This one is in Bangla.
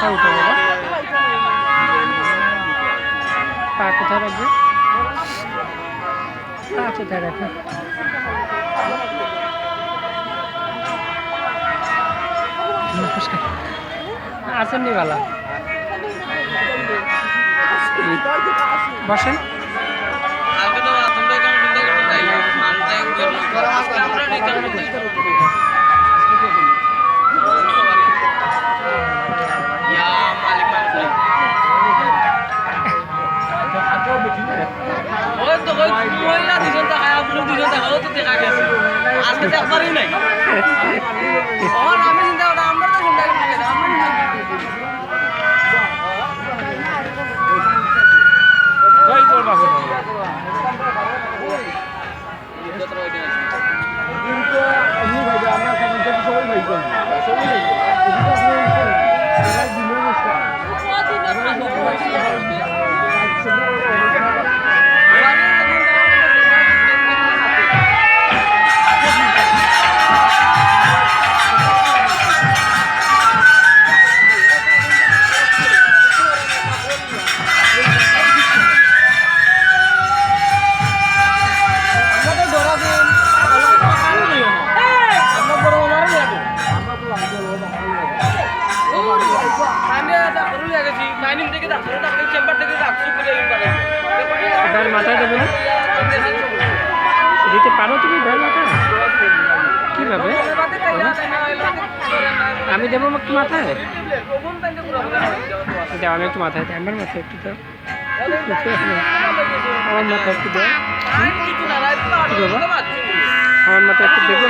মাথায় উঠে বাবা। পা কোথায় রাখবে? পা কোথায় রাখবে? আসেন নি বালা, বসেন। মাথায় দেবে না, দিতে পারো তুমি মাথায়? কিভাবে আমি দেবো একটু মাথায়? দাও, আমি একটু মাথায় দিই। আমার মাথায় একটু দাও, আমার মাথায় একটু দাও। আমার মাথায় একটু দেবো।